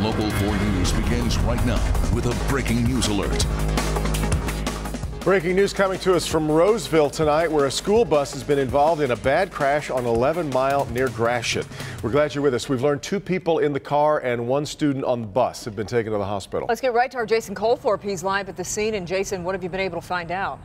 Local 4 News begins right now with a breaking news alert. Breaking news coming to us from Roseville tonight, where a school bus has been involved in a bad crash on 11 Mile near Gratiot. We're glad you're with us. We've learned 2 people in the car and 1 student on the bus have been taken to the hospital. Let's get right to our Jason Colthorpe. He's live at the scene. And Jason, what have you been able to find out?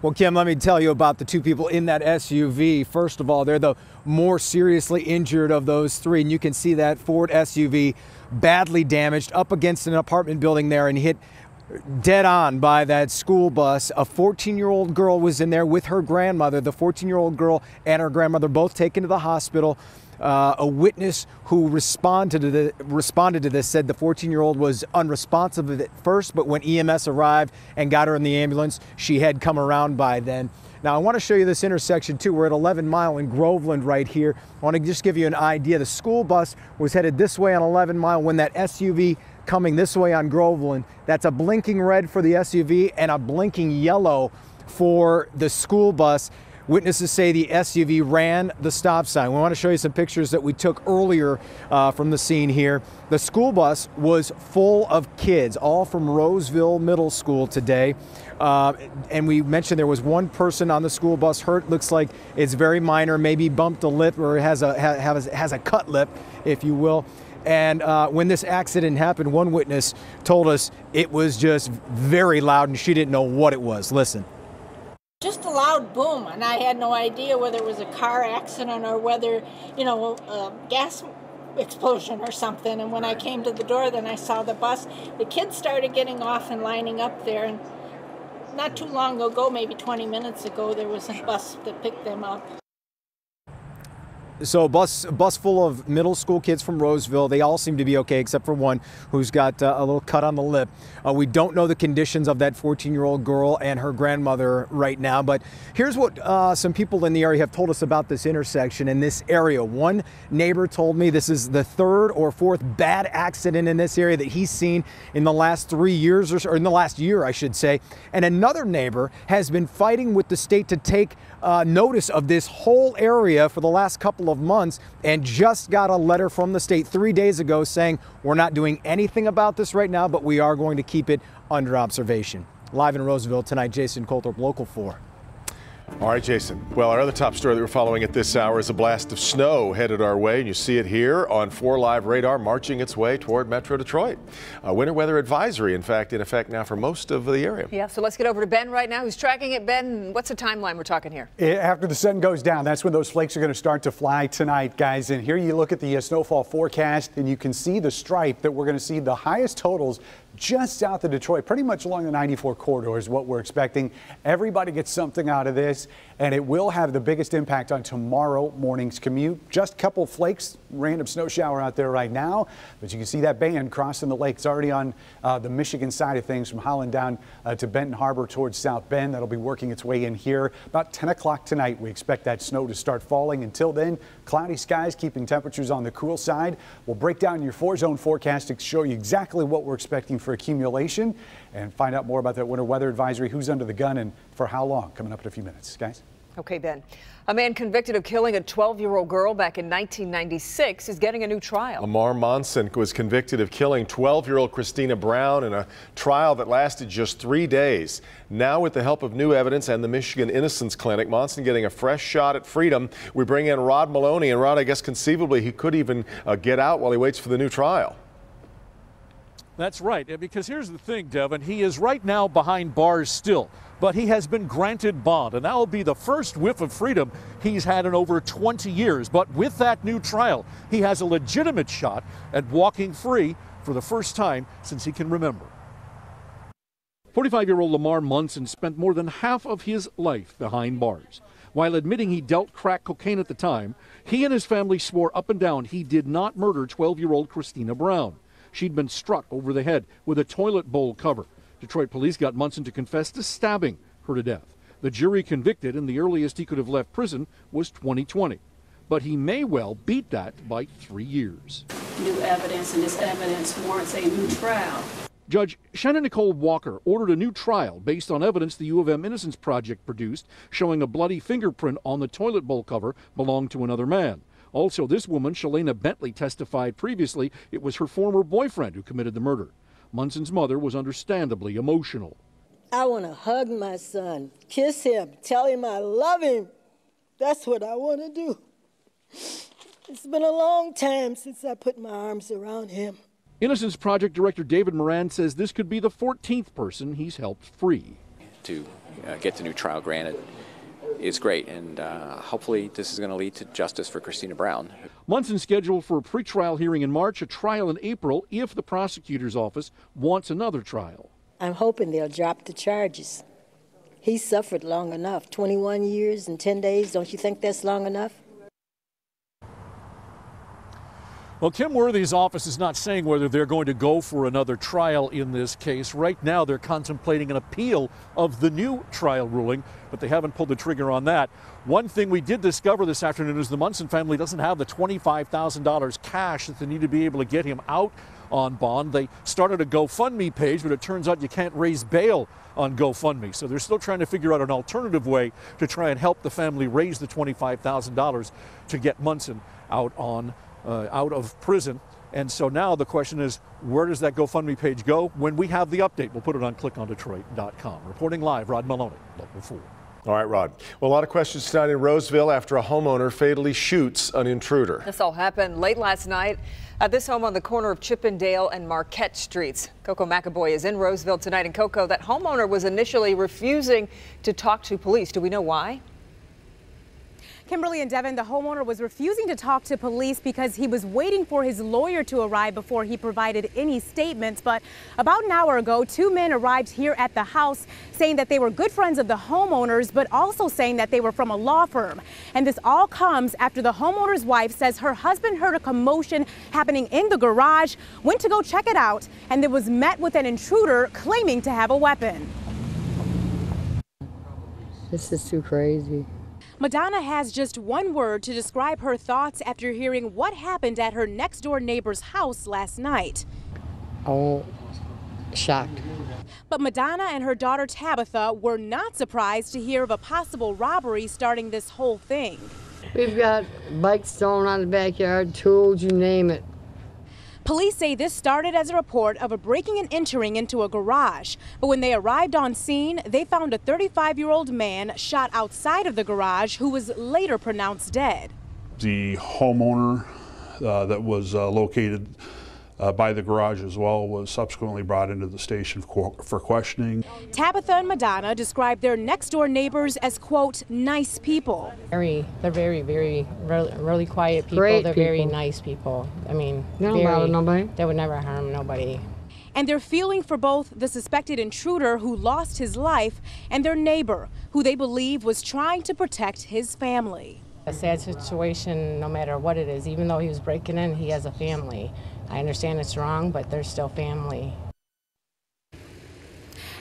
Well, Kim, let me tell you about the 2 people in that SUV. First of all, they're the more seriously injured of those 3. And you can see that Ford SUV badly damaged up against an apartment building there and hit dead on by that school bus. A 14-year-old girl was in there with her grandmother. The 14-year-old girl and her grandmother both taken to the hospital. A witness who responded to this said the 14-year-old was unresponsive at first, but when EMS arrived and got her in the ambulance, she had come around by then. Now, I want to show you this intersection, too. We're at 11 Mile in Groveland right here. I want to just give you an idea. The school bus was headed this way on 11 Mile when that SUV coming this way on Groveland. That's a blinking red for the SUV and a blinking yellow for the school bus. Witnesses say the SUV ran the stop sign. We want to show you some pictures that we took earlier from the scene here. The school bus was full of kids, all from Roseville Middle School today. And we mentioned there was 1 person on the school bus hurt. Looks like it's very minor, maybe bumped a lip or has a cut lip, if you will. And when this accident happened, 1 witness told us it was just very loud and she didn't know what it was. Listen. Just a loud boom, and I had no idea whether it was a car accident or whether, a gas explosion or something. And when I came to the door, then I saw the bus. The kids started getting off and lining up there, and not too long ago, maybe 20 minutes ago, there was a bus that picked them up. So a bus full of middle school kids from Roseville. They all seem to be okay except for 1 who's got a little cut on the lip. We don't know the conditions of that 14-year-old girl and her grandmother right now, but here's what some people in the area have told us about this intersection in this area. 1 neighbor told me this is the 3rd or 4th bad accident in this area that he's seen in the last 3 years or in the last year, I should say. And another neighbor has been fighting with the state to take notice of this whole area for the last couple of months and just got a letter from the state 3 days ago saying we're not doing anything about this right now, but we are going to keep it under observation. Live in Roseville tonight, Jason Colthorpe, Local 4. All right, Jason. Well, our other top story that we're following at this hour is a blast of snow headed our way, and you see it here on 4 Live radar marching its way toward Metro Detroit. A winter weather advisory, in effect now for most of the area. Yeah, so let's get over to Ben right now, who's tracking it. Ben, what's the timeline we're talking here? After the sun goes down, that's when those flakes are going to start to fly tonight, guys. And here you look at the snowfall forecast, and you can see the stripe that we're going to see the highest totals just south of Detroit, pretty much along the 94 corridor is what we're expecting. Everybody gets something out of this, and it will have the biggest impact on tomorrow morning's commute. Just a couple flakes, random snow shower out there right now, but you can see that band crossing the lake. It's already on the Michigan side of things from Holland down to Benton Harbor towards South Bend. That'll be working its way in here. About 10 o'clock tonight, we expect that snow to start falling. Until then, cloudy skies, keeping temperatures on the cool side. We'll break down your 4-zone forecast to show you exactly what we're expecting for accumulation and find out more about that winter weather advisory, who's under the gun and for how long, coming up in a few minutes. Guys. Okay, Ben. A man convicted of killing a 12-year-old girl back in 1996 is getting a new trial. Lamar Monson was convicted of killing 12-year-old Christina Brown in a trial that lasted just 3 days. Now, with the help of new evidence and the Michigan Innocence Clinic, Monson getting a fresh shot at freedom. We bring in Rod Maloney, and Rod, I guess conceivably he could even get out while he waits for the new trial. That's right, because here's the thing, Devin. He is right now behind bars still, but he has been granted bond, and that will be the first whiff of freedom he's had in over 20 years. But with that new trial, he has a legitimate shot at walking free for the first time since he can remember. 45-year-old Lamar Monson spent more than half of his life behind bars. While admitting he dealt crack cocaine at the time, he and his family swore up and down he did not murder 12-year-old Christina Brown. She'd been struck over the head with a toilet bowl cover. Detroit police got Monson to confess to stabbing her to death. The jury convicted, and the earliest he could have left prison was 2020. But he may well beat that by 3 years. New evidence, and this evidence warrants a new trial. Judge Shannon Nicole Walker ordered a new trial based on evidence the U of M Innocence Project produced showing a bloody fingerprint on the toilet bowl cover belonged to another man. Also, this woman, Shalana Bentley, testified previously it was her former boyfriend who committed the murder. Munson's mother was understandably emotional. I want to hug my son, kiss him, tell him I love him. That's what I want to do. It's been a long time since I put my arms around him. Innocence Project Director David Moran says this could be the 14th person he's helped free. To get the new trial granted is great, and hopefully this is going to lead to justice for Christina Brown. Munson's scheduled for a pretrial hearing in March, a trial in April if the prosecutor's office wants another trial. I'm hoping they'll drop the charges. He suffered long enough, 21 years and 10 days. Don't you think that's long enough? Well, Kim Worthy's office is not saying whether they're going to go for another trial in this case. Right now, they're contemplating an appeal of the new trial ruling, but they haven't pulled the trigger on that. One thing we did discover this afternoon is the Munson family doesn't have the $25,000 cash that they need to be able to get him out on bond. They started a GoFundMe page, but it turns out you can't raise bail on GoFundMe. So they're still trying to figure out an alternative way to try and help the family raise the $25,000 to get Munson out of prison. And so now the question is, where does that GoFundMe page go? When we have the update, we'll put it on clickondetroit.com. Reporting live, Rod Maloney, Local 4. All right, Rod. Well, a lot of questions tonight in Roseville after a homeowner fatally shoots an intruder. This all happened late last night at this home on the corner of Chippendale and Marquette Streets. Coco McAboy is in Roseville tonight. And Coco, that homeowner was initially refusing to talk to police. Do we know why? Kimberly and Devin, the homeowner was refusing to talk to police because he was waiting for his lawyer to arrive before he provided any statements. But about an hour ago, two men arrived here at the house saying that they were good friends of the homeowners, but also saying that they were from a law firm. And this all comes after the homeowner's wife says her husband heard a commotion happening in the garage, went to go check it out, and then was met with an intruder claiming to have a weapon. This is too crazy. Madonna has just one word to describe her thoughts after hearing what happened at her next-door neighbor's house last night. Oh, shocked. But Madonna and her daughter Tabitha were not surprised to hear of a possible robbery starting this whole thing. We've got bikes stolen out of the backyard, tools, you name it. Police say this started as a report of a breaking and entering into a garage. But when they arrived on scene, they found a 35-year-old man shot outside of the garage who was later pronounced dead. The homeowner that was located by the garage as well was subsequently brought into the station for questioning. Tabitha and Madonna described their next-door neighbors as, quote, nice people. They're really quiet people. Great they're people. Very nice people. I mean, They don't bother nobody. They would never harm nobody. And they're feeling for both the suspected intruder who lost his life and their neighbor, who they believe was trying to protect his family. A sad situation, no matter what it is. Even though he was breaking in, he has a family. I understand it's wrong, but they're still family.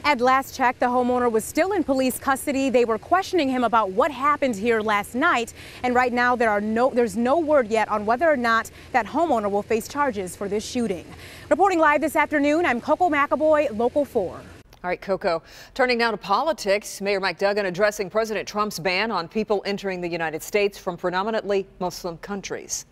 At last check, the homeowner was still in police custody. They were questioning him about what happened here last night. And right now, there's no word yet on whether or not that homeowner will face charges for this shooting. Reporting live this afternoon, I'm Coco McAboy, Local 4. All right, Coco. Turning now to politics, Mayor Mike Duggan addressing President Trump's ban on people entering the United States from predominantly Muslim countries.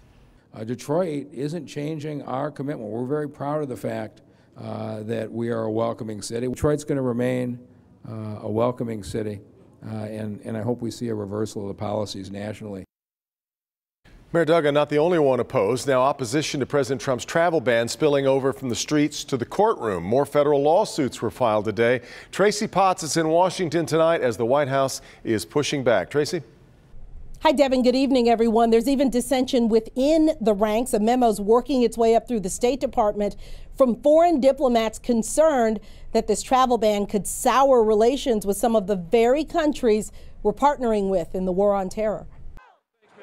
Detroit isn't changing our commitment. We're very proud of the fact that we are a welcoming city. Detroit's going to remain a welcoming city, and I hope we see a reversal of the policies nationally. Mayor Duggan not the only one opposed. Now opposition to President Trump's travel ban spilling over from the streets to the courtroom. More federal lawsuits were filed today. Tracy Potts is in Washington tonight as the White House is pushing back. Tracy? Hi, Devin. Good evening, everyone. There's even dissension within the ranks. A memo's working its way up through the State Department from foreign diplomats concerned that this travel ban could sour relations with some of the very countries we're partnering with in the war on terror.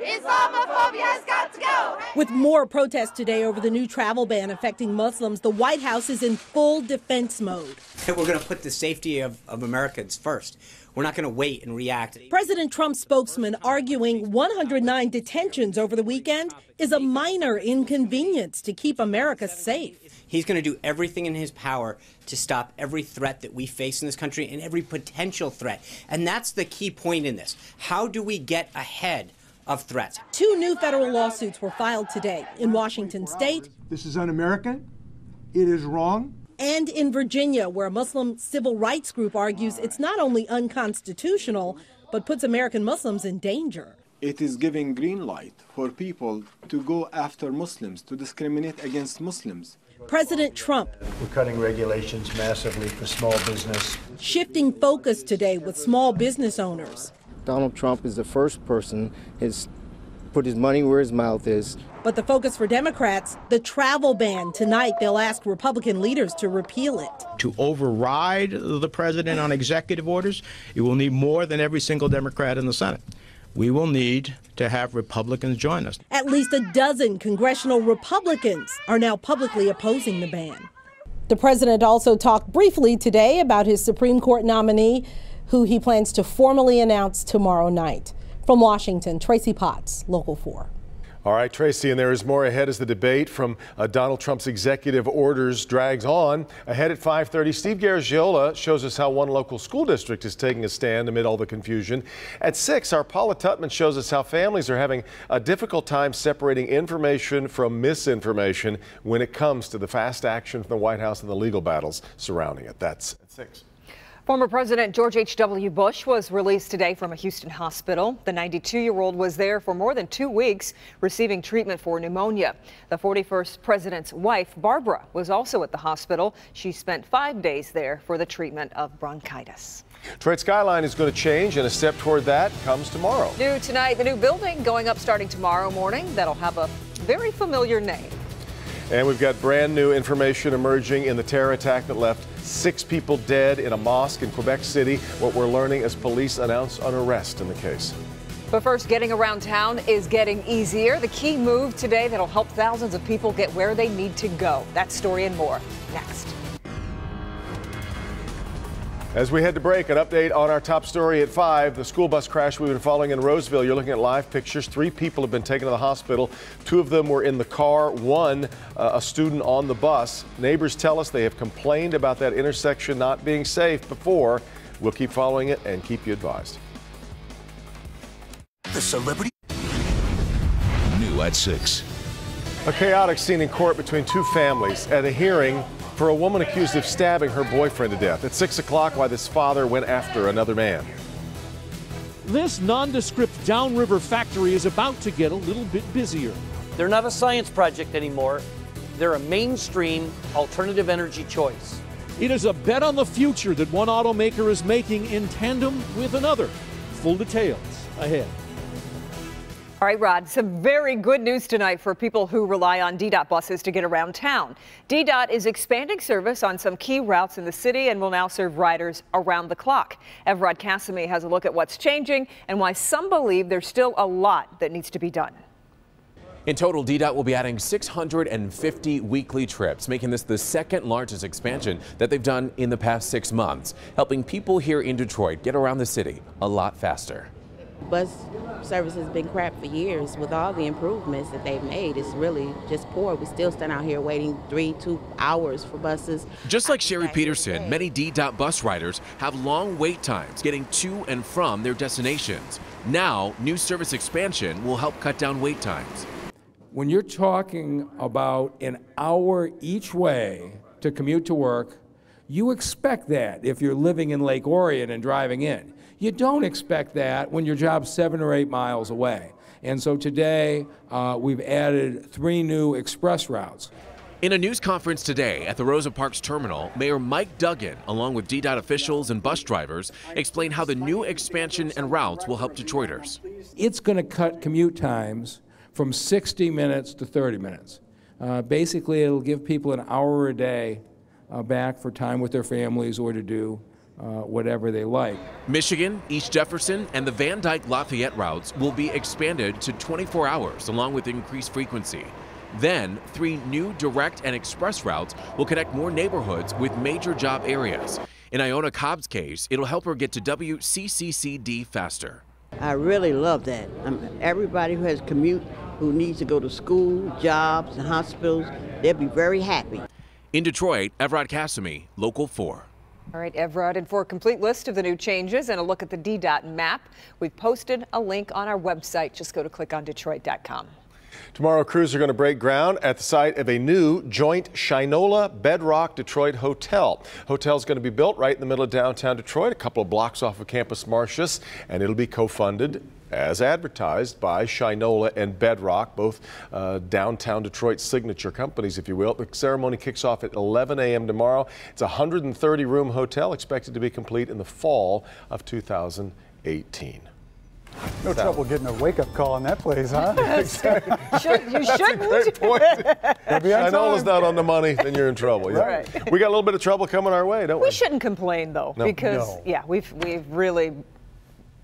Islamophobia's got to go! With more protests today over the new travel ban affecting Muslims, the White House is in full defense mode. We're going to put the safety of Americans first. We're not going to wait and react. President Trump's spokesman arguing 109 detentions over the weekend is a minor inconvenience to keep America safe. He's going to do everything in his power to stop every threat that we face in this country and every potential threat. And that's the key point in this. How do we get ahead of threats. 2 new federal lawsuits were filed today in Washington state. This is un-American. It is wrong. And in Virginia, where a Muslim civil rights group argues it's not only unconstitutional, but puts American Muslims in danger. It is giving green light for people to go after Muslims, to discriminate against Muslims. President Trump We're cutting regulations massively for small business. shifting focus today with small business owners. Donald Trump is the first person has put his money where his mouth is. But the focus for Democrats, the travel ban. Tonight, they'll ask Republican leaders to repeal it. To override the president on executive orders, you will need more than every single Democrat in the Senate. We will need to have Republicans join us. At least a dozen congressional Republicans are now publicly opposing the ban. The president also talked briefly today about his Supreme Court nominee, who he plans to formally announce tomorrow night. From Washington, Tracy Potts, Local 4. All right, Tracy, and there is more ahead as the debate from Donald Trump's executive orders drags on. Ahead at 5:30, Steve Garagiola shows us how one local school district is taking a stand amid all the confusion. At 6, our Paula Tutman shows us how families are having a difficult time separating information from misinformation when it comes to the fast action from the White House and the legal battles surrounding it. That's at 6. Former President George H.W. Bush was released today from a Houston hospital. The 92-year-old was there for more than 2 weeks, receiving treatment for pneumonia. The 41st president's wife, Barbara, was also at the hospital. She spent 5 days there for the treatment of bronchitis. Detroit skyline is going to change, and a step toward that comes tomorrow. New tonight, the new building going up starting tomorrow morning. That'll have a very familiar name. And we've got brand new information emerging in the terror attack that left 6 people dead in a mosque in Quebec City. What we're learning as police announce an arrest in the case. But first, getting around town is getting easier. The key move today that'll help thousands of people get where they need to go. That story and more next. As we head to break, an update on our top story at 5, the school bus crash we've been following in Roseville. You're looking at live pictures. 3 people have been taken to the hospital. 2 of them were in the car, 1 a student on the bus. Neighbors tell us they have complained about that intersection not being safe before. We'll keep following it and keep you advised. The celebrity. New at 6. A chaotic scene in court between 2 families at a hearing for a woman accused of stabbing her boyfriend to death. At 6 o'clock, why this father went after another man. This nondescript downriver factory is about to get a little bit busier. They're not a science project anymore. They're a mainstream alternative energy choice. It is a bet on the future that one automaker is making in tandem with another. Full details ahead. All right, Rod, some very good news tonight for people who rely on DDOT buses to get around town. DDOT is expanding service on some key routes in the city and will now serve riders around the clock. Evrod Cassimy has a look at what's changing and why some believe there's still a lot that needs to be done. In total, DDOT will be adding 650 weekly trips, making this the second largest expansion that they've done in the past 6 months, helping people here in Detroit get around the city a lot faster. Bus service has been crap for years. With all the improvements that they've made, it's really just poor. We still stand out here waiting 2 hours for buses. Just like Sherry Peterson, many DDOT bus riders have long wait times getting to and from their destinations. Now, new service expansion will help cut down wait times. When you're talking about an hour each way to commute to work, you expect that if you're living in Lake Orion and driving in. You don't expect that when your job's 7 or 8 miles away. And so today, we've added 3 new express routes. In a news conference today at the Rosa Parks Terminal, Mayor Mike Duggan, along with DDOT officials and bus drivers, explained how the new expansion and routes will help Detroiters. It's going to cut commute times from 60 minutes to 30 minutes. Basically, it'll give people an hour a day back for time with their families or to do whatever they like. Michigan, East Jefferson, and the Van Dyke Lafayette routes will be expanded to 24 hours along with increased frequency. Then, 3 new direct and express routes will connect more neighborhoods with major job areas. In Iona Cobb's case, it'll help her get to WCCCD faster. I really love that. Everybody who has commute, who needs to go to school, jobs, and hospitals, they'll be very happy. In Detroit, Evrod Cassimy, Local 4. All right, Everett, and for a complete list of the new changes and a look at the DDOT map, we've posted a link on our website. Just go to clickondetroit.com. Tomorrow, crews are going to break ground at the site of a new joint Shinola Bedrock Detroit hotel. Hotel's going to be built right in the middle of downtown Detroit, a couple of blocks off of Campus Martius, and it'll be co-funded as advertised by Shinola and Bedrock, both downtown Detroit signature companies, if you will. The ceremony kicks off at 11 a.m. tomorrow. It's a 130-room hotel expected to be complete in the fall of 2018. No trouble getting a wake-up call on that place, huh? You shouldn't. Great point. Shinola's not on the money, then you're in trouble. Yeah. Right. We got a little bit of trouble coming our way, don't we? We shouldn't complain, though, because, yeah, we've really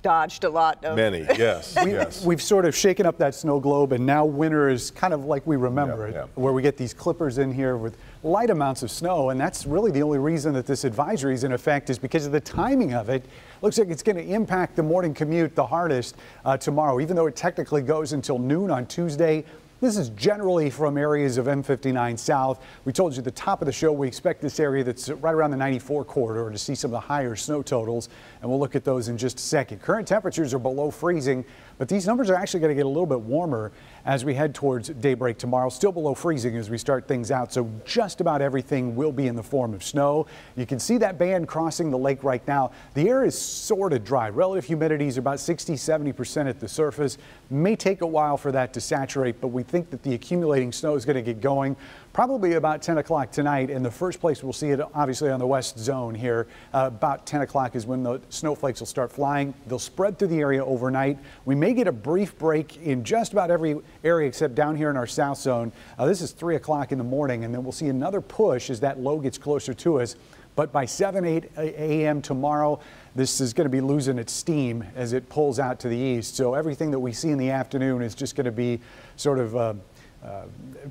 dodged a lot of... Many, yes, We've sort of shaken up that snow globe, and now winter is kind of like we remember it, where we get these clippers in here with light amounts of snow, and that's really the only reason that this advisory is in effect is because of the timing of it. Looks like it's going to impact the morning commute the hardest tomorrow, even though it technically goes until noon on Tuesday. This is generally from areas of M59 south. We told you at the top of the show we expect this area that's right around the 94 corridor to see some of the higher snow totals, and we'll look at those in just a second. Current temperatures are below freezing, but these numbers are actually going to get a little bit warmer as we head towards daybreak tomorrow. Still below freezing as we start things out, so just about everything will be in the form of snow. You can see that band crossing the lake right now. The air is sort of dry. Relative humidity is about 60–70% at the surface. May take a while for that to saturate, but we think that the accumulating snow is going to get going probably about 10 o'clock tonight. And the first place we'll see it obviously on the west zone here. About 10 o'clock is when the snowflakes will start flying. They'll spread through the area overnight. We may get a brief break in just about every area except down here in our south zone. This is 3 o'clock in the morning, and then we'll see another push as that low gets closer to us. But by 8 a.m. tomorrow, this is going to be losing its steam as it pulls out to the east. So everything that we see in the afternoon is just going to be sort of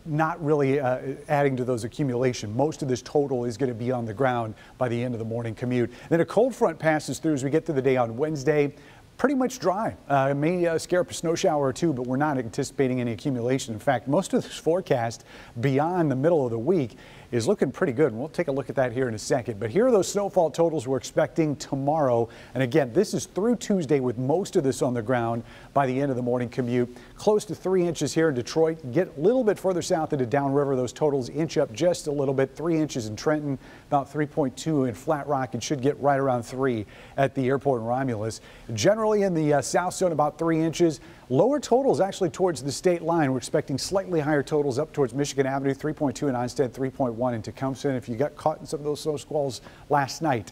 not really adding to those accumulation. Most of this total is going to be on the ground by the end of the morning commute. Then a cold front passes through as we get to the day on Wednesday. Pretty much dry. It may scare up a snow shower or two, but we're not anticipating any accumulation. In fact, most of this forecast beyond the middle of the week is looking pretty good. And we'll take a look at that here in a second. But here are those snowfall totals we're expecting tomorrow. And again, this is through Tuesday with most of this on the ground by the end of the morning commute. Close to 3 inches here in Detroit. Get a little bit further south into downriver. Those totals inch up just a little bit. 3 inches in Trenton, about 3.2 in Flat Rock. It should get right around 3 at the airport in Romulus. Generally in the south zone, about 3 inches. Lower totals actually towards the state line. We're expecting slightly higher totals up towards Michigan Avenue, 3.2 in Onstead, 3.1 in Tecumseh. If you got caught in some of those snow squalls last night,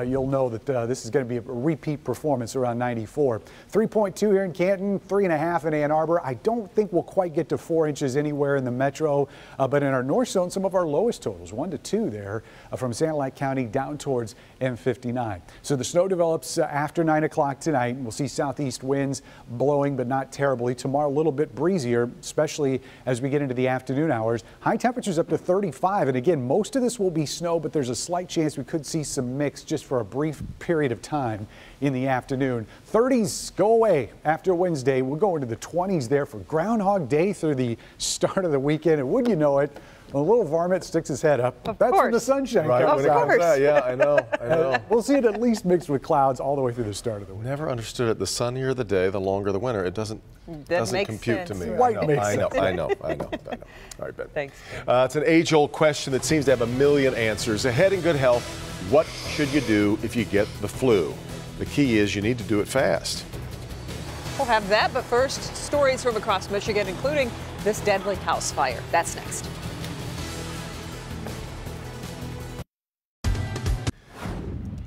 you'll know that this is going to be a repeat performance around 94. 3.2 here in Canton, 3.5 in Ann Arbor. I don't think we'll quite get to 4 inches anywhere in the metro, but in our north zone, some of our lowest totals, 1 to 2 there from Sanilac County down towards M59. So the snow develops after 9 o'clock tonight. We'll see southeast winds blowing, but not terribly. Tomorrow a little bit breezier, especially as we get into the afternoon hours. High temperatures up to 35, and again, most of this will be snow, but there's a slight chance we could see some mix just for a brief period of time in the afternoon. 30s go away after Wednesday. We'll go into the 20s there for Groundhog Day through the start of the weekend, and wouldn't you know it, a little varmint sticks his head up. That's when the sunshine comes out. Yeah, I know. We'll see it at least mixed with clouds all the way through the start of the week. Never understood it. The sunnier the day, the longer the winter. It doesn't compute to me. I know. All right, Ben. Thanks. It's an age-old question that seems to have a million answers. Ahead in good health, what should you do if you get the flu? The key is you need to do it fast. We'll have that, but first, stories from across Michigan, including this deadly house fire. That's next.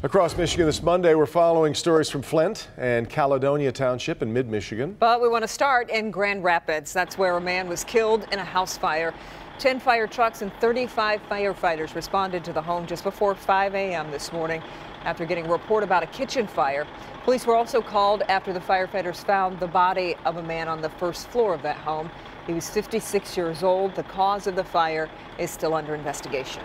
Across Michigan this Monday, we're following stories from Flint and Caledonia Township in mid-Michigan. But we want to start in Grand Rapids. That's where a man was killed in a house fire. 10 fire trucks and 35 firefighters responded to the home just before 5 a.m. this morning after getting a report about a kitchen fire. Police were also called after the firefighters found the body of a man on the first floor of that home. He was 56 years old. The cause of the fire is still under investigation.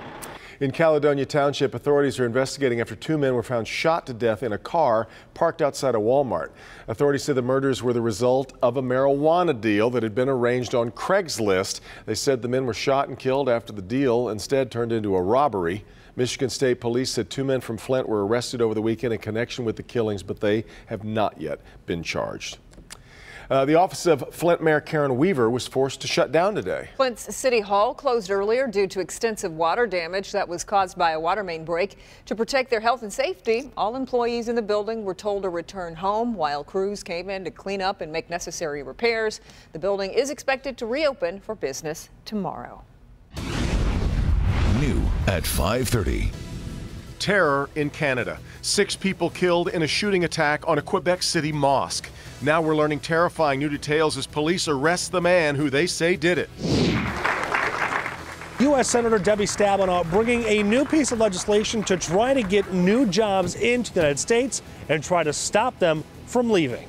In Caledonia Township, authorities are investigating after 2 men were found shot to death in a car parked outside a Walmart. Authorities say the murders were the result of a marijuana deal that had been arranged on Craigslist. They said the men were shot and killed after the deal instead turned into a robbery. Michigan State Police said 2 men from Flint were arrested over the weekend in connection with the killings, but they have not yet been charged. The office of Flint Mayor Karen Weaver was forced to shut down today. Flint's City Hall closed earlier due to extensive water damage that was caused by a water main break. To protect their health and safety, all employees in the building were told to return home while crews came in to clean up and make necessary repairs. The building is expected to reopen for business tomorrow. New at 5:30. Terror in Canada. 6 people killed in a shooting attack on a Quebec City mosque. Now we're learning terrifying new details as police arrest the man who they say did it. U.S. Senator Debbie Stabenow bringing a new piece of legislation to try to get new jobs into the United States and try to stop them from leaving.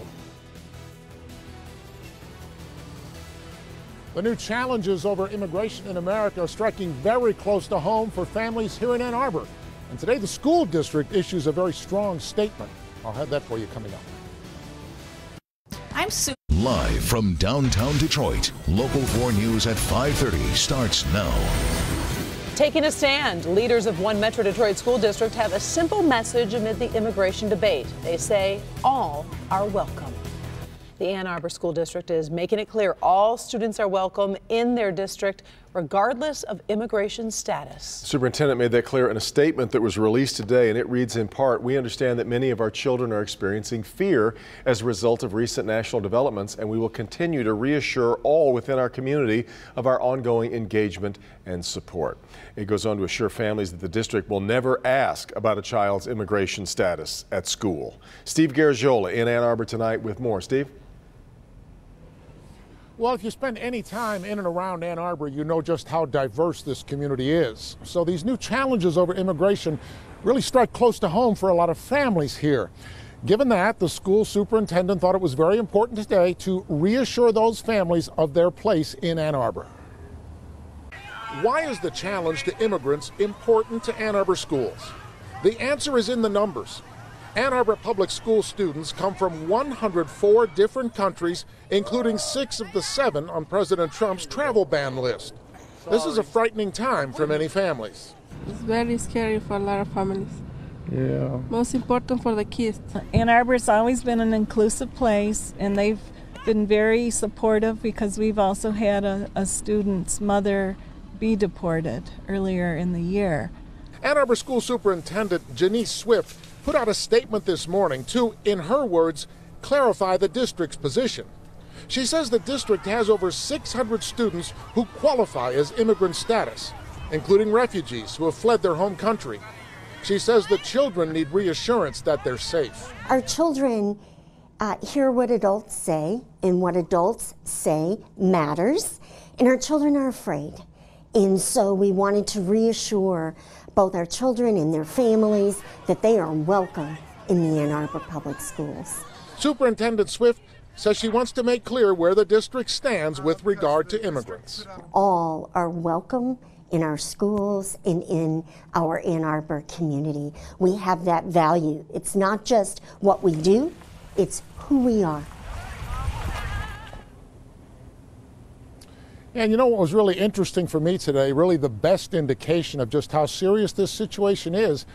The new challenges over immigration in America are striking very close to home for families here in Ann Arbor. And today the school district issues a very strong statement. I'll have that for you coming up. Live from downtown Detroit, Local 4 News at 5:30 starts now. Taking a stand, leaders of one Metro Detroit school district have a simple message amid the immigration debate. They say all are welcome. The Ann Arbor School District is making it clear all students are welcome in their district, regardless of immigration status. Superintendent made that clear in a statement that was released today, and it reads in part, "We understand that many of our children are experiencing fear as a result of recent national developments, and we will continue to reassure all within our community of our ongoing engagement and support." It goes on to assure families that the district will never ask about a child's immigration status at school. Steve Garagiola in Ann Arbor tonight with more. Steve? Well, if you spend any time in and around Ann Arbor, you know just how diverse this community is. So these new challenges over immigration really strike close to home for a lot of families here. Given that, the school superintendent thought it was very important today to reassure those families of their place in Ann Arbor. Why is the challenge to immigrants important to Ann Arbor schools? The answer is in the numbers. Ann Arbor Public School students come from 104 different countries, including 6 of the 7 on President Trump's travel ban list. This is a frightening time for many families. It's very scary for a lot of families. Yeah. Most important for the kids. Ann Arbor's always been an inclusive place, and they've been very supportive because we've also had a student's mother be deported earlier in the year. Ann Arbor School Superintendent Janice Swift put out a statement this morning to, in her words, clarify the district's position. She says the district has over 600 students who qualify as immigrant status, including refugees who have fled their home country. She says the children need reassurance that they're safe. Our children hear what adults say, and what adults say matters, and our children are afraid. And so we wanted to reassure both our children and their families that they are welcome in the Ann Arbor Public Schools. Superintendent Swift says she wants to make clear where the district stands with regard to immigrants. All are welcome in our schools and in our Ann Arbor community. We have that value. It's not just what we do, it's who we are. And you know what was really interesting for me today, really the best indication of just how serious this situation is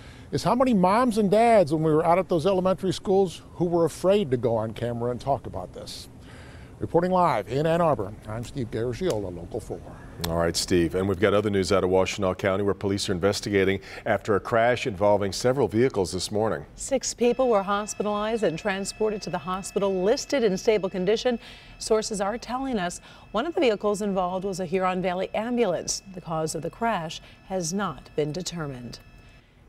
how many moms and dads when we were out at those elementary schools who were afraid to go on camera and talk about this. Reporting live in Ann Arbor, I'm Steve Garagiola, Local 4. All right, Steve. And we've got other news out of Washtenaw County where police are investigating after a crash involving several vehicles this morning. 6 people were hospitalized and transported to the hospital listed in stable condition. Sources are telling us one of the vehicles involved was a Huron Valley ambulance. The cause of the crash has not been determined.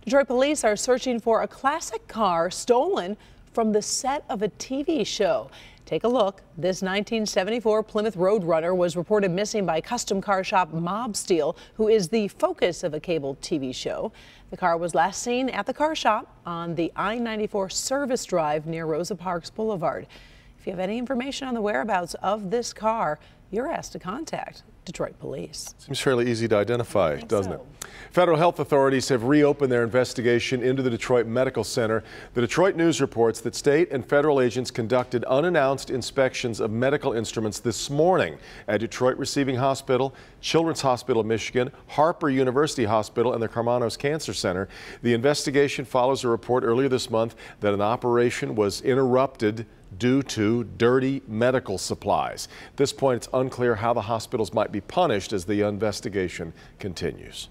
Detroit police are searching for a classic car stolen from the set of a TV show. Take a look. This 1974 Plymouth Roadrunner was reported missing by custom car shop Mob Steel, who is the focus of a cable TV show. The car was last seen at the car shop on the I-94 service drive near Rosa Parks Boulevard. If you have any information on the whereabouts of this car, you're asked to contact Detroit police. Seems fairly easy to identify, doesn't it? Federal health authorities have reopened their investigation into the Detroit Medical Center. The Detroit News reports that state and federal agents conducted unannounced inspections of medical instruments this morning at Detroit Receiving Hospital, Children's Hospital of Michigan, Harper University Hospital, and the Karmanos Cancer Center. The investigation follows a report earlier this month that an operation was interrupted due to dirty medical supplies. At this point, it's unclear how the hospitals might be punished as the investigation continues.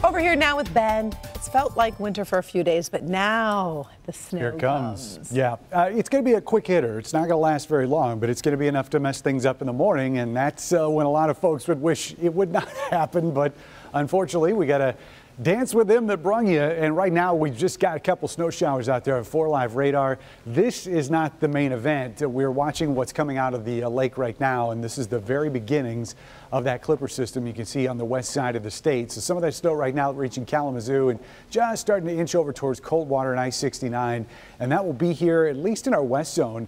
Over here now with Ben. It's felt like winter for a few days, but now the snow Here it comes. Yeah, it's going to be a quick hitter. It's not going to last very long, but it's going to be enough to mess things up in the morning, and that's when a lot of folks would wish it would not happen, but unfortunately, we got to dance with them that brung you, and right now we've just got a couple snow showers out there on 4 Live radar. This is not the main event. We're watching what's coming out of the lake right now, and this is the very beginnings of that Clipper system you can see on the west side of the state. So some of that snow right now reaching Kalamazoo and just starting to inch over towards Coldwater and I-69, and that will be here at least in our west zone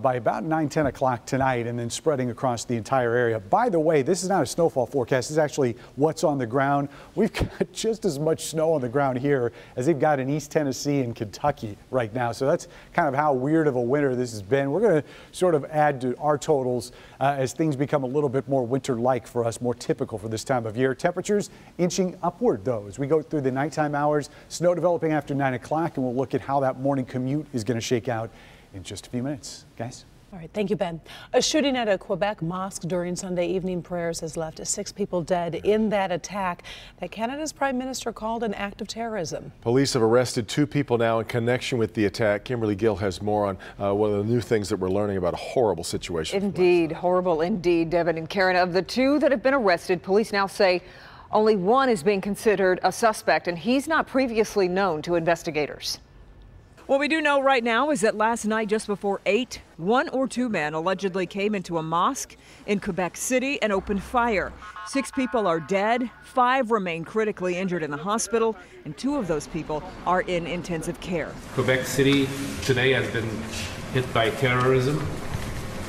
by about 9-10 o'clock tonight, and then spreading across the entire area. By the way, this is not a snowfall forecast. This is actually what's on the ground. We've got just as much snow on the ground here as they've got in East Tennessee and Kentucky right now. So that's kind of how weird of a winter this has been. We're going to sort of add to our totals as things become a little bit more winter-like for us, more typical for this time of year. Temperatures inching upward, though, as we go through the nighttime hours. Snow developing after 9 o'clock, and we'll look at how that morning commute is going to shake out in just a few minutes. Guys? All right, thank you, Ben. A shooting at a Quebec mosque during Sunday evening prayers has left 6 people dead in that attack that Canada's Prime Minister called an act of terrorism. Police have arrested 2 people now in connection with the attack. Kimberly Gill has more on one of the new things that we're learning about a horrible situation. Indeed, horrible indeed, Devin and Karen. Of the 2 that have been arrested, police now say only one is being considered a suspect, and he's not previously known to investigators. What we do know right now is that last night, just before 8, 1 or 2 men allegedly came into a mosque in Quebec City and opened fire. 6 people are dead, 5 remain critically injured in the hospital, and 2 of those people are in intensive care. Quebec City today has been hit by terrorism.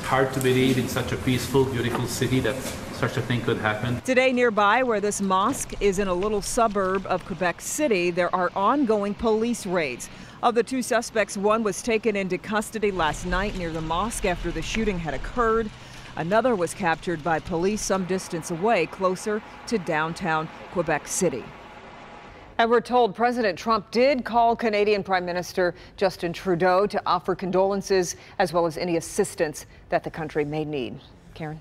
Hard to believe in such a peaceful, beautiful city that such a thing could happen. Today nearby, where this mosque is in a little suburb of Quebec City, there are ongoing police raids. Of the 2 suspects, one was taken into custody last night near the mosque after the shooting had occurred. Another was captured by police some distance away, closer to downtown Quebec City. And we're told President Trump did call Canadian Prime Minister Justin Trudeau to offer condolences as well as any assistance that the country may need. Karen?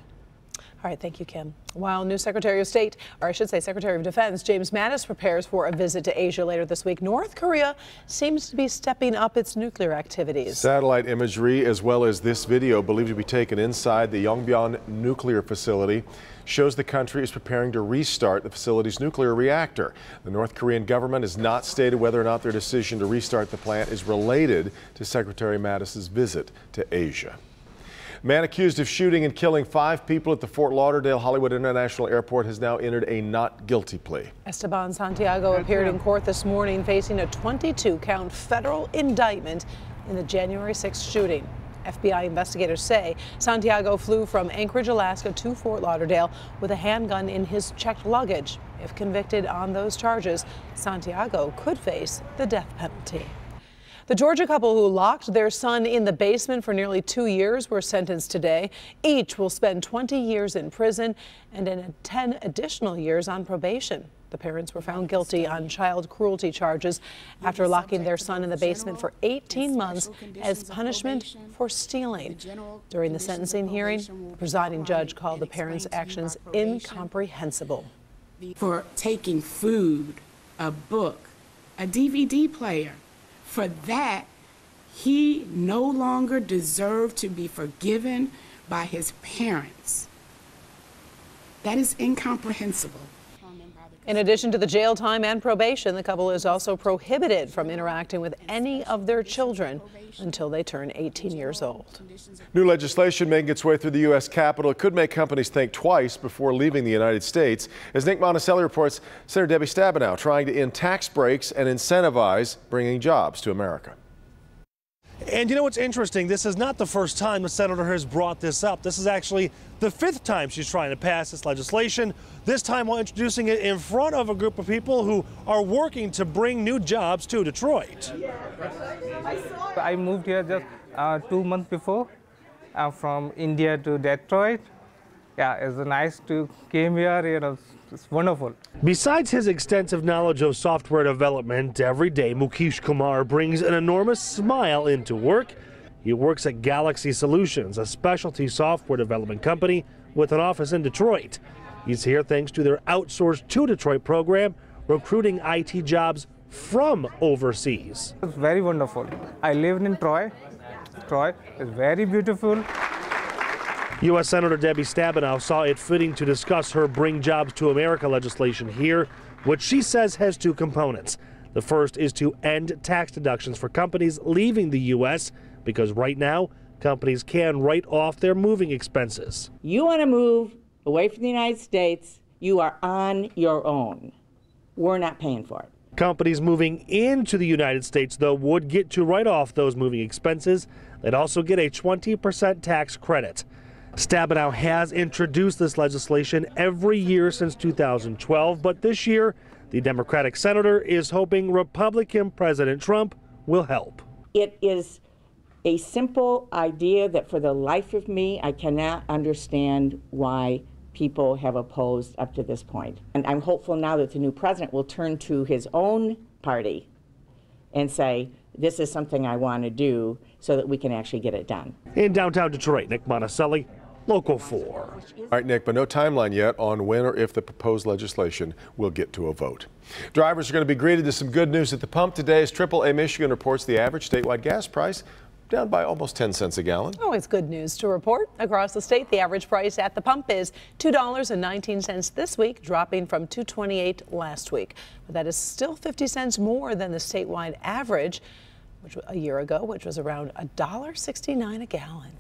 All right, thank you, Kim. While new Secretary of State, or I should say Secretary of Defense, James Mattis prepares for a visit to Asia later this week, North Korea seems to be stepping up its nuclear activities. Satellite imagery, as well as this video believed to be taken inside the Yongbyon nuclear facility, shows the country is preparing to restart the facility's nuclear reactor. The North Korean government has not stated whether or not their decision to restart the plant is related to Secretary Mattis's visit to Asia. Man accused of shooting and killing 5 people at the Fort Lauderdale Hollywood International Airport has now entered a not guilty plea. Esteban Santiago appeared in court this morning facing a 22-count federal indictment in the January 6th shooting. FBI investigators say Santiago flew from Anchorage, Alaska to Fort Lauderdale with a handgun in his checked luggage. If convicted on those charges, Santiago could face the death penalty. The Georgia couple who locked their son in the basement for nearly 2 years were sentenced today. Each will spend 20 years in prison and 10 additional years on probation. The parents were found guilty on child cruelty charges after locking their son in the basement for 18 months as punishment for stealing. During the sentencing hearing, the presiding judge called the parents' actions incomprehensible. For taking food, a book, a DVD player, for that, he no longer deserved to be forgiven by his parents. That is incomprehensible. In addition to the jail time and probation, the couple is also prohibited from interacting with any of their children until they turn 18 years old. New legislation making its way through the U.S. Capitol. It could make companies think twice before leaving the United States. As Nick Monticelli reports, Senator Debbie Stabenow trying to end tax breaks and incentivize bringing jobs to America. And you know what's interesting? This is not the first time the senator has brought this up. This is actually the 5th time she's trying to pass this legislation, this time while introducing it in front of a group of people who are working to bring new jobs to Detroit. I moved here just 2 months before from India to Detroit. Yeah, it's nice to came here, you know, it's wonderful. Besides his extensive knowledge of software development, every day Mukesh Kumar brings an enormous smile into work. He works at Galaxy Solutions, a specialty software development company with an office in Detroit. He's here thanks to their Outsourced to Detroit program, recruiting IT jobs from overseas. It's very wonderful. I lived in Troy. Troy is very beautiful. U.S. Senator Debbie Stabenow saw it fitting to discuss her Bring Jobs to America legislation here, which she says has 2 components. The first is to end tax deductions for companies leaving the U.S. because right now, companies can write off their moving expenses. You want to move away from the United States, you are on your own. We're not paying for it. Companies moving into the United States, though, would get to write off those moving expenses. They'd also get a 20% tax credit. Stabenow has introduced this legislation every year since 2012, but this year, the Democratic senator is hoping Republican President Trump will help. It is a simple idea that for the life of me, I cannot understand why people have opposed up to this point. And I'm hopeful now that the new president will turn to his own party and say, this is something I want to do so that we can actually get it done. In downtown Detroit, Nick Monticelli, Local 4. All right, Nick, but no timeline yet on when or if the proposed legislation will get to a vote. Drivers are going to be greeted to some good news at the pump today as AAA Michigan reports the average statewide gas price down by almost 10 cents a gallon. Always good news to report. Across the state, the average price at the pump is $2.19 this week, dropping from $2.28 last week. But that is still 50 cents more than the statewide average, which a year ago, which was around $1.69 a gallon.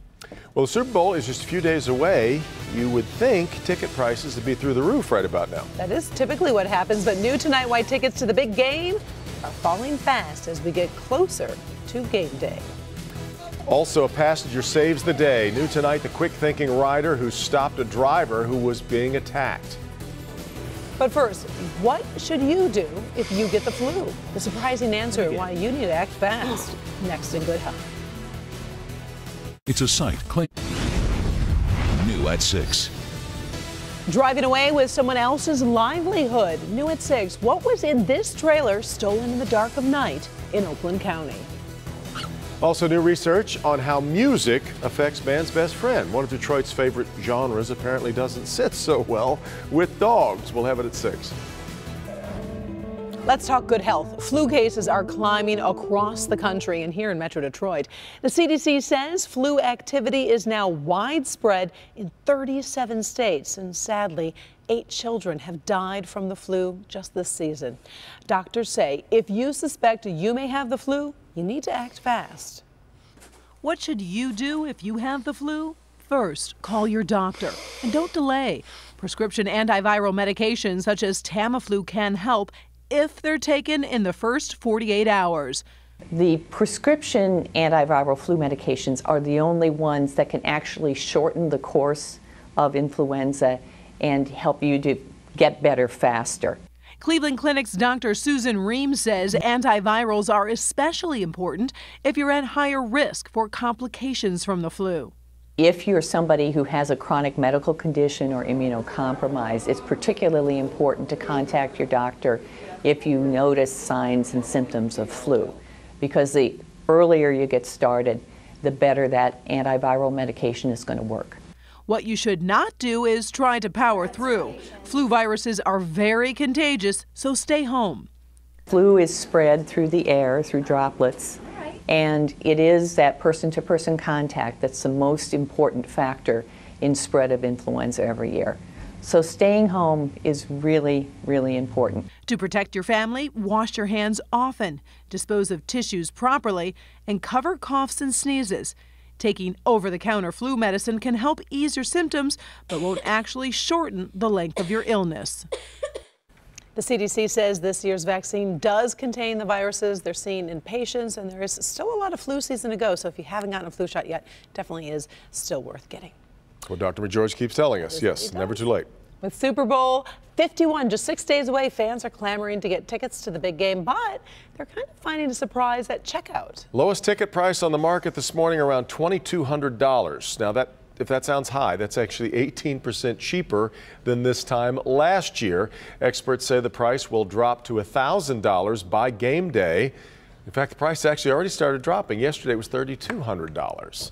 Well, the Super Bowl is just a few days away. You would think ticket prices would be through the roof right about now. That is typically what happens, but new tonight, why tickets to the big game are falling fast as we get closer to game day. Also, a passenger saves the day. New tonight, the quick-thinking rider who stopped a driver who was being attacked. But first, what should you do if you get the flu? The surprising answer why you need to act fast. Next in Good Health. It's a sight. New at 6. Driving away with someone else's livelihood. New at 6. What was in this trailer stolen in the dark of night in Oakland County? Also, new research on how music affects man's best friend. One of Detroit's favorite genres apparently doesn't sit so well with dogs. We'll have it at 6. Let's talk good health. Flu cases are climbing across the country and here in Metro Detroit. The CDC says flu activity is now widespread in 37 states, and sadly, 8 children have died from the flu just this season. Doctors say if you suspect you may have the flu, you need to act fast. What should you do if you have the flu? First, call your doctor and don't delay. Prescription antiviral medications such as Tamiflu can help if they're taken in the first 48 hours. The prescription antiviral flu medications are the only ones that can actually shorten the course of influenza and help you to get better faster. Cleveland Clinic's Dr. Susan Ream says antivirals are especially important if you're at higher risk for complications from the flu. If you're somebody who has a chronic medical condition or immunocompromised, it's particularly important to contact your doctor if you notice signs and symptoms of flu, because the earlier you get started, the better that antiviral medication is going to work. What you should not do is try to power through. Flu viruses are very contagious, so stay home. Flu is spread through the air, through droplets, and it is that person-to-person contact that's the most important factor in spread of influenza every year. So staying home is really, really important. To protect your family, wash your hands often, dispose of tissues properly, and cover coughs and sneezes. Taking over-the-counter flu medicine can help ease your symptoms, but won't actually shorten the length of your illness. The CDC says this year's vaccine does contain the viruses they're seeing in patients, and there is still a lot of flu season to go. So if you haven't gotten a flu shot yet, definitely is still worth getting. Well, Dr. McGeorge keeps telling us, yes, never too late. With Super Bowl 51 just 6 days away, fans are clamoring to get tickets to the big game, but they're kind of finding a surprise at checkout. Lowest ticket price on the market this morning, around $2,200. Now, if that sounds high, that's actually 18% cheaper than this time last year. Experts say the price will drop to $1,000 by game day. In fact, the price actually already started dropping. Yesterday it was $3,200.